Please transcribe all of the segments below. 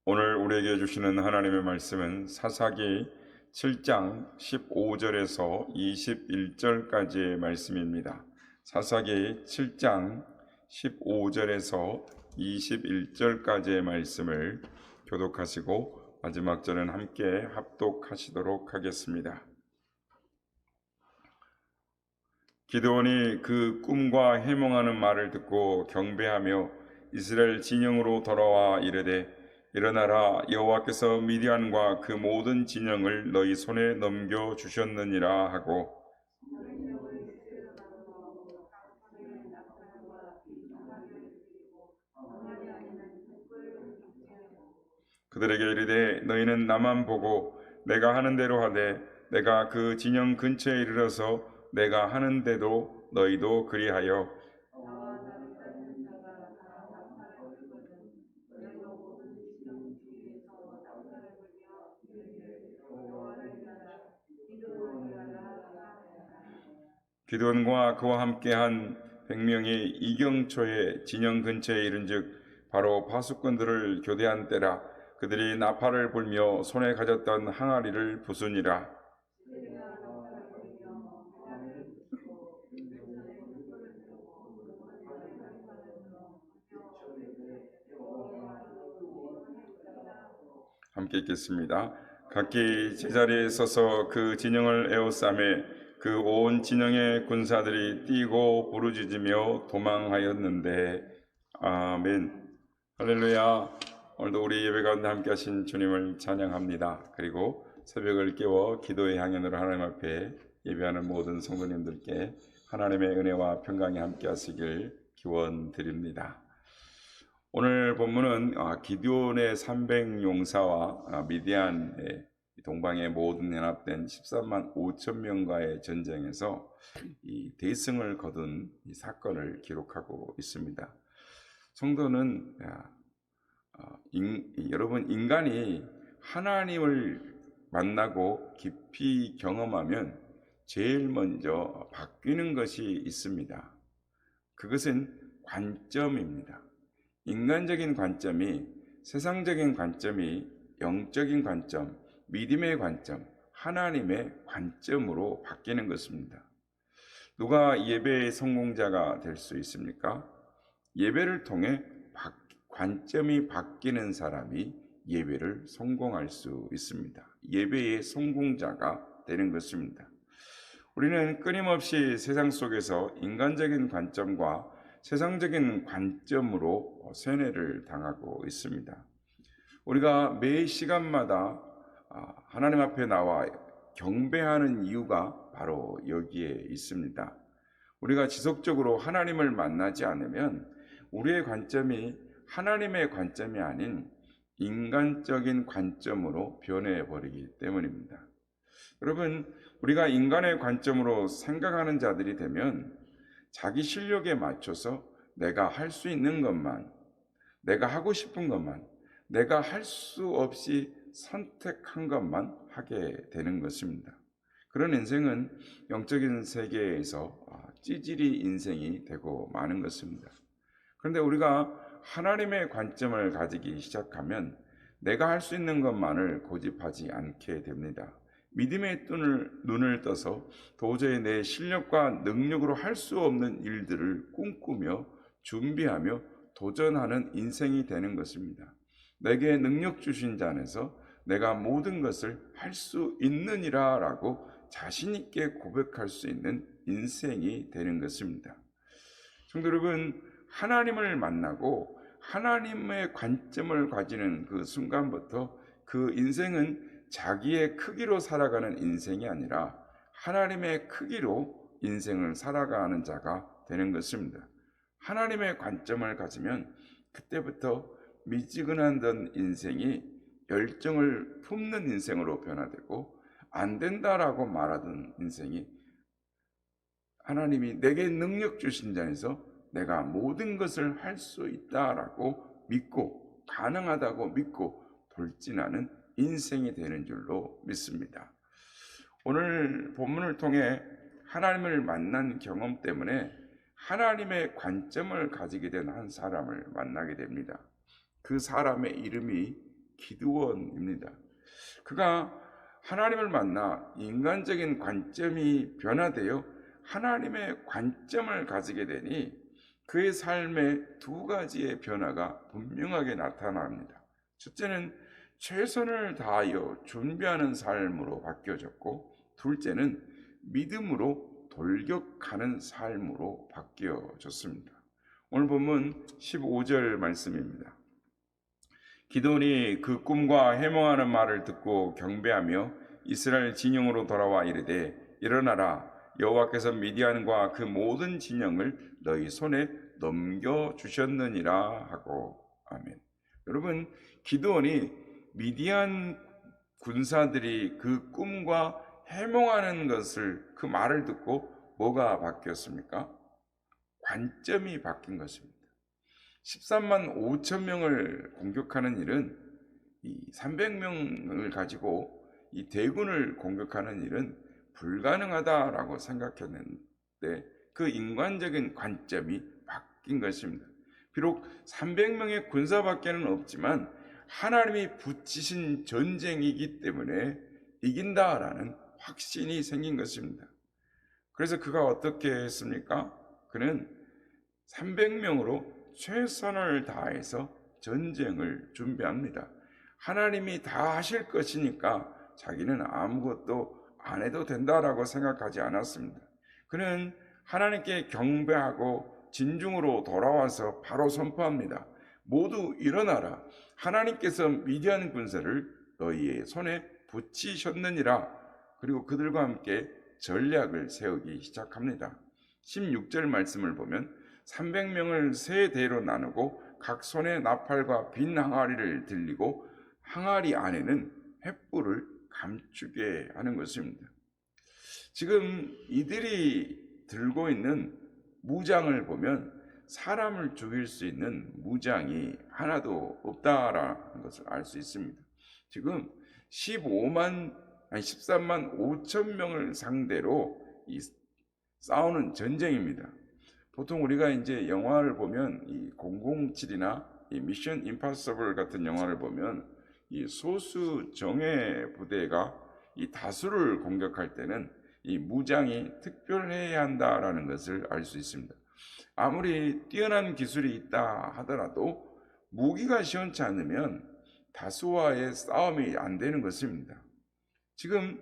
오늘 우리에게 주시는 하나님의 말씀은 사사기 7장 15절에서 21절까지의 말씀입니다. 사사기 7장 15절에서 21절까지의 말씀을 교독하시고 마지막 절은 함께 합독하시도록 하겠습니다. 기드온이 그 꿈과 해몽하는 말을 듣고 경배하며 이스라엘 진영으로 돌아와 이르되 일어나라, 여호와께서 미디안과 그 모든 진영을 너희 손에 넘겨 주셨느니라 하고 그들에게 이르되 너희는 나만 보고 내가 하는 대로 하되 내가 그 진영 근처에 이르러서 내가 하는 대로 너희도 그리하여 기드온과 그와 함께한 100명이 이경초에 진영 근처에 이른즉 바로 파수꾼들을 교대한 때라. 그들이 나팔을 불며 손에 가졌던 항아리를 부수니라. 함께 읽겠습니다. 각기 제자리에 서서 그 진영을 에워싸매 그 온 진영의 군사들이 뛰고 부르짖으며 도망하였는데. 아멘. 할렐루야. 오늘도 우리 예배 가운데 함께 하신 주님을 찬양합니다. 그리고 새벽을 깨워 기도의 향연으로 하나님 앞에 예배하는 모든 성도님들께 하나님의 은혜와 평강이 함께 하시길 기원드립니다. 오늘 본문은 기드온의 300용사와 미디안의 동방의 모든 연합된 13만 5천 명과의 전쟁에서 이 대승을 거둔 이 사건을 기록하고 있습니다. 성도는 여러분, 인간이 하나님을 만나고 깊이 경험하면 제일 먼저 바뀌는 것이 있습니다. 그것은 관점입니다. 인간적인 관점이 세상적인 관점이 영적인 관점, 믿음의 관점, 하나님의 관점으로 바뀌는 것입니다. 누가 예배의 성공자가 될 수 있습니까? 예배를 통해 관점이 바뀌는 사람이 예배를 성공할 수 있습니다. 예배의 성공자가 되는 것입니다. 우리는 끊임없이 세상 속에서 인간적인 관점과 세상적인 관점으로 세뇌를 당하고 있습니다. 우리가 매 시간마다 하나님 앞에 나와 경배하는 이유가 바로 여기에 있습니다. 우리가 지속적으로 하나님을 만나지 않으면 우리의 관점이 하나님의 관점이 아닌 인간적인 관점으로 변해버리기 때문입니다. 여러분, 우리가 인간의 관점으로 생각하는 자들이 되면 자기 실력에 맞춰서 내가 할 수 있는 것만, 내가 하고 싶은 것만, 내가 할 수 없이 선택한 것만 하게 되는 것입니다. 그런 인생은 영적인 세계에서 찌질이 인생이 되고 마는 것입니다. 그런데 우리가 하나님의 관점을 가지기 시작하면 내가 할 수 있는 것만을 고집하지 않게 됩니다. 믿음의 눈을 떠서 도저히 내 실력과 능력으로 할 수 없는 일들을 꿈꾸며 준비하며 도전하는 인생이 되는 것입니다. 내게 능력 주신 자 안에서 내가 모든 것을 할 수 있느니라 라고 자신 있게 고백할 수 있는 인생이 되는 것입니다. 성도 여러분, 하나님을 만나고 하나님의 관점을 가지는 그 순간부터 그 인생은 자기의 크기로 살아가는 인생이 아니라 하나님의 크기로 인생을 살아가는 자가 되는 것입니다. 하나님의 관점을 가지면 그때부터 미지근한 인생이 열정을 품는 인생으로 변화되고 안 된다라고 말하던 인생이 하나님이 내게 능력 주신 자에서 내가 모든 것을 할 수 있다라고 믿고 가능하다고 믿고 돌진하는 인생이 되는 줄로 믿습니다. 오늘 본문을 통해 하나님을 만난 경험 때문에 하나님의 관점을 가지게 된 한 사람을 만나게 됩니다. 그 사람의 이름이 기드원입니다. 그가 하나님을 만나 인간적인 관점이 변화되어 하나님의 관점을 가지게 되니 그의 삶에 두 가지의 변화가 분명하게 나타납니다. 첫째는 최선을 다하여 준비하는 삶으로 바뀌어졌고, 둘째는 믿음으로 돌격하는 삶으로 바뀌어졌습니다. 오늘 본문 15절 말씀입니다. 기드온이 그 꿈과 해몽하는 말을 듣고 경배하며 이스라엘 진영으로 돌아와 이르되, 일어나라, 여호와께서 미디안과 그 모든 진영을 너희 손에 넘겨주셨느니라 하고. 아멘. 여러분, 기드온이 미디안 군사들이 그 꿈과 해몽하는 것을, 그 말을 듣고 뭐가 바뀌었습니까? 관점이 바뀐 것입니다. 13만 5천 명을 공격하는 일은, 이 300명을 가지고 이 대군을 공격하는 일은 불가능하다라고 생각했는데 그 인간적인 관점이 바뀐 것입니다. 비록 300명의 군사밖에는 없지만 하나님이 붙이신 전쟁이기 때문에 이긴다라는 확신이 생긴 것입니다. 그래서 그가 어떻게 했습니까? 그는 300명으로 최선을 다해서 전쟁을 준비합니다. 하나님이 다 하실 것이니까 자기는 아무것도 안 해도 된다라고 생각하지 않았습니다. 그는 하나님께 경배하고 진중으로 돌아와서 바로 선포합니다. 모두 일어나라. 하나님께서 미디안 군사를 너희의 손에 붙이셨느니라. 그리고 그들과 함께 전략을 세우기 시작합니다. 16절 말씀을 보면 300명을 세 대로 나누고 각 손에 나팔과 빈 항아리를 들리고 항아리 안에는 횃불을 감추게 하는 것입니다. 지금 이들이 들고 있는 무장을 보면 사람을 죽일 수 있는 무장이 하나도 없다라는 것을 알 수 있습니다. 지금 13만 5천 명을 상대로 싸우는 전쟁입니다. 보통 우리가 이제 영화를 보면 이 007이나 이 미션 임파서블 같은 영화를 보면 이 소수 정예 부대가 이 다수를 공격할 때는 이 무장이 특별해야 한다라는 것을 알 수 있습니다. 아무리 뛰어난 기술이 있다 하더라도 무기가 시원치 않으면 다수와의 싸움이 안 되는 것입니다. 지금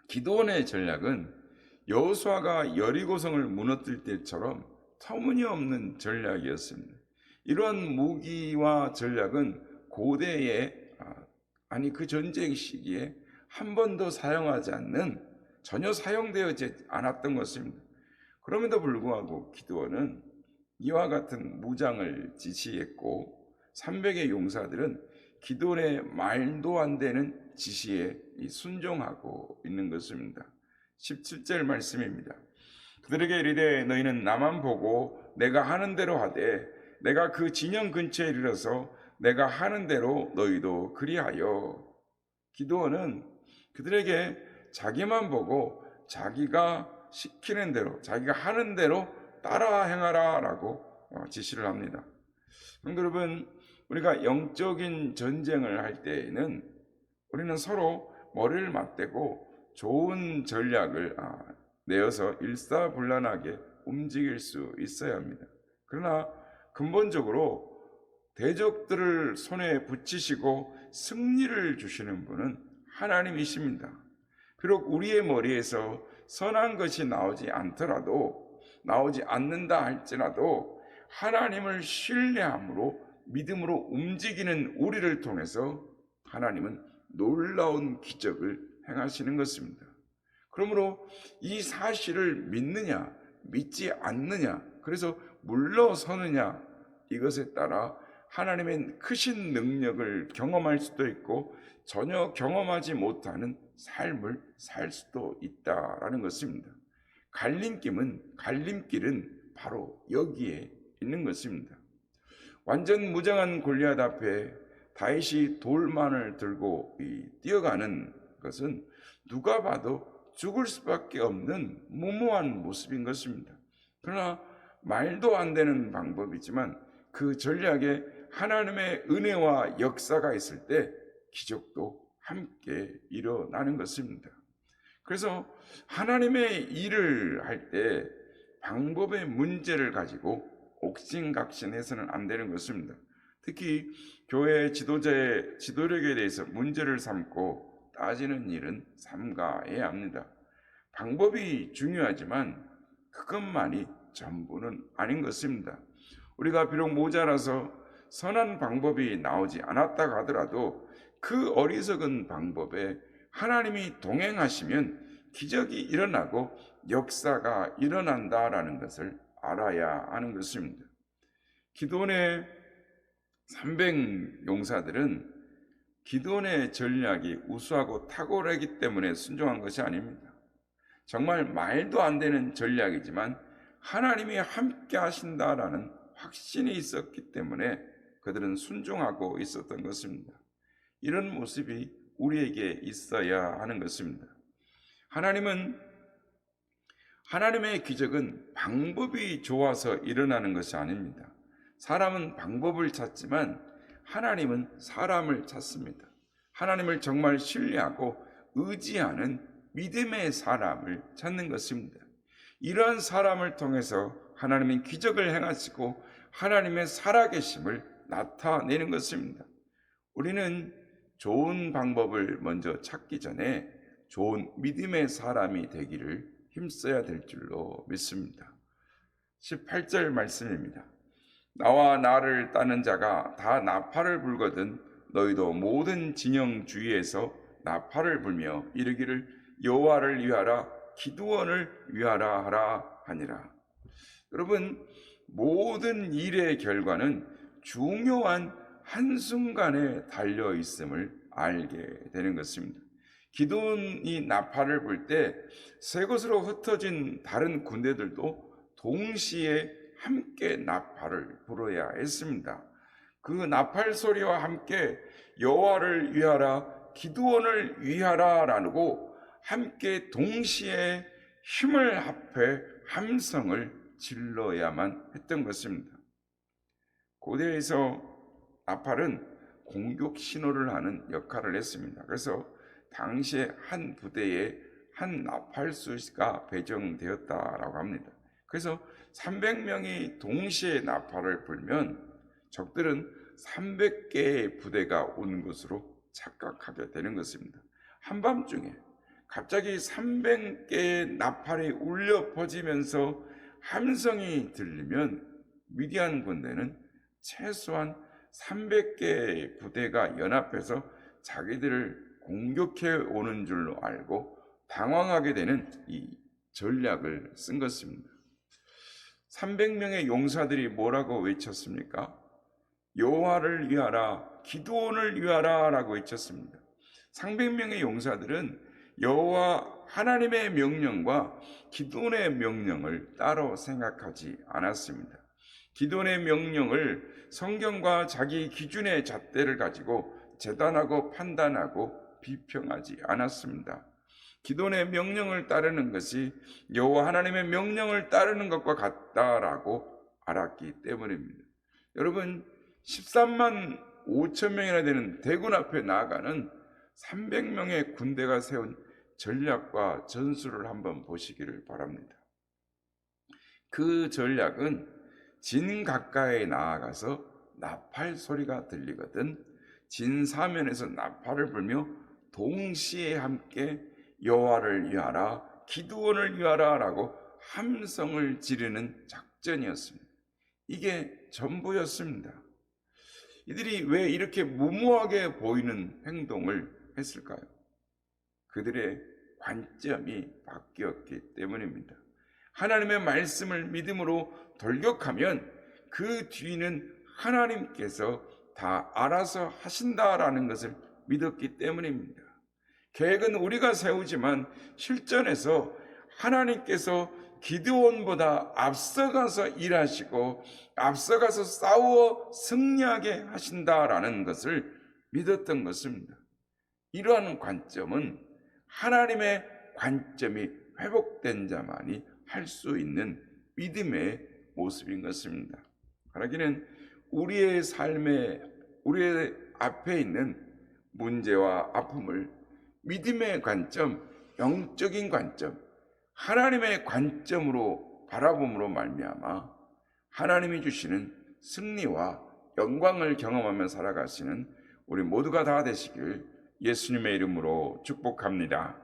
기드온의 전략은 여호수아가 여리고성을 무너뜨릴 때처럼 터무니없는 전략이었습니다. 이런 무기와 전략은 고대에 그 전쟁 시기에 한 번도 사용하지 않는, 전혀 사용되어지 않았던 것입니다. 그럼에도 불구하고 기드온은 이와 같은 무장을 지시했고 300의 용사들은 기드온의 말도 안 되는 지시에 순종하고 있는 것입니다. 17절 말씀입니다. 그들에게 이르되 너희는 나만 보고 내가 하는 대로 하되 내가 그 진영 근처에 이르러서 내가 하는 대로 너희도 그리하여. 기드온은 그들에게 자기만 보고 자기가 시키는 대로, 자기가 하는 대로 따라 행하라 라고 지시를 합니다. 여러분, 우리가 영적인 전쟁을 할 때에는 우리는 서로 머리를 맞대고 좋은 전략을 내어서 일사불란하게 움직일 수 있어야 합니다. 그러나 근본적으로 대적들을 손에 붙이시고 승리를 주시는 분은 하나님이십니다. 비록 우리의 머리에서 선한 것이 나오지 않는다 할지라도 하나님을 신뢰함으로 믿음으로 움직이는 우리를 통해서 하나님은 놀라운 기적을 행하시는 것입니다. 그러므로 이 사실을 믿느냐 믿지 않느냐, 그래서 물러서느냐, 이것에 따라 하나님의 크신 능력을 경험할 수도 있고 전혀 경험하지 못하는 삶을 살 수도 있다라는 것입니다. 갈림길은 바로 여기에 있는 것입니다. 완전 무장한 골리앗 앞에 다윗이 돌만을 들고 뛰어가는 것은 누가 봐도 죽을 수밖에 없는 무모한 모습인 것입니다. 그러나 말도 안 되는 방법이지만 그 전략에 하나님의 은혜와 역사가 있을 때 기적도 함께 일어나는 것입니다. 그래서 하나님의 일을 할 때 방법의 문제를 가지고 옥신각신해서는 안 되는 것입니다. 특히 교회 지도력에 대해서 문제를 삼고 따지는 일은 삼가해야 합니다. 방법이 중요하지만 그것만이 전부는 아닌 것입니다. 우리가 비록 모자라서 선한 방법이 나오지 않았다고 하더라도 그 어리석은 방법에 하나님이 동행하시면 기적이 일어나고 역사가 일어난다라는 것을 알아야 하는 것입니다. 기도원의 300 용사들은 기도원의 전략이 우수하고 탁월하기 때문에 순종한 것이 아닙니다. 정말 말도 안 되는 전략이지만 하나님이 함께 하신다라는 확신이 있었기 때문에 그들은 순종하고 있었던 것입니다. 이런 모습이 우리에게 있어야 하는 것입니다. 하나님의 기적은 방법이 좋아서 일어나는 것이 아닙니다. 사람은 방법을 찾지만 하나님은 사람을 찾습니다. 하나님을 정말 신뢰하고 의지하는 믿음의 사람을 찾는 것입니다. 이러한 사람을 통해서 하나님은 기적을 행하시고 하나님의 살아계심을 나타내는 것입니다. 우리는 좋은 방법을 먼저 찾기 전에 좋은 믿음의 사람이 되기를 힘써야 될 줄로 믿습니다. 18절 말씀입니다. 나와 나를 따는 자가 다 나팔을 불거든 너희도 모든 진영 주위에서 나팔을 불며 이르기를 여호와를 위하라 기드온을 위하라 하라 하니라. 여러분, 모든 일의 결과는 중요한 한순간에 달려 있음을 알게 되는 것입니다. 기드온이 나팔을 불 때 새 것으로 흩어진 다른 군대들도 동시에 함께 나팔을 불어야 했습니다. 그 나팔 소리와 함께 여호와를 위하라 기드온을 위하라라고 함께 동시에 힘을 합해 함성을 질러야만 했던 것입니다. 고대에서 나팔은 공격 신호를 하는 역할을 했습니다. 그래서 당시에 한 부대에 한 나팔수가 배정되었다라고 합니다. 그래서 300명이 동시에 나팔을 불면 적들은 300개의 부대가 오는 것으로 착각하게 되는 것입니다. 한밤중에 갑자기 300개의 나팔이 울려 퍼지면서 함성이 들리면 미디안 군대는 최소한 300개의 부대가 연합해서 자기들을 공격해 오는 줄로 알고 당황하게 되는 이 전략을 쓴 것입니다. 300명의 용사들이 뭐라고 외쳤습니까? 여호와를 위하라 기드온을 위하라 라고 외쳤습니다. 300명의 용사들은 여호와 하나님의 명령과 기드온의 명령을 따로 생각하지 않았습니다. 기드온의 명령을 성경과 자기 기준의 잣대를 가지고 재단하고 판단하고 비평하지 않았습니다. 기드온의 명령을 따르는 것이 여호와 하나님의 명령을 따르는 것과 같다라고 알았기 때문입니다. 여러분, 13만 5천 명이나 되는 대군 앞에 나아가는 300명의 군대가 세운 전략과 전술을 한번 보시기를 바랍니다. 그 전략은 진 가까이 나아가서 나팔 소리가 들리거든 진 사면에서 나팔을 불며 동시에 함께 여호와를 위하라 기드온을 위하라 라고 함성을 지르는 작전이었습니다. 이게 전부였습니다. 이들이 왜 이렇게 무모하게 보이는 행동을 했을까요? 그들의 관점이 바뀌었기 때문입니다. 하나님의 말씀을 믿음으로 돌격하면 그 뒤는 하나님께서 다 알아서 하신다라는 것을 믿었기 때문입니다. 계획은 우리가 세우지만 실전에서 하나님께서 기드온보다 앞서가서 일하시고 앞서가서 싸워 승리하게 하신다라는 것을 믿었던 것입니다. 이러한 관점은 하나님의 관점이 회복된 자만이 할 수 있는 믿음의 모습인 것입니다. 그러기는 우리의 삶에, 우리의 앞에 있는 문제와 아픔을 믿음의 관점, 영적인 관점, 하나님의 관점으로 바라봄으로 말미암아 하나님이 주시는 승리와 영광을 경험하며 살아가시는 우리 모두가 다 되시길 예수님의 이름으로 축복합니다.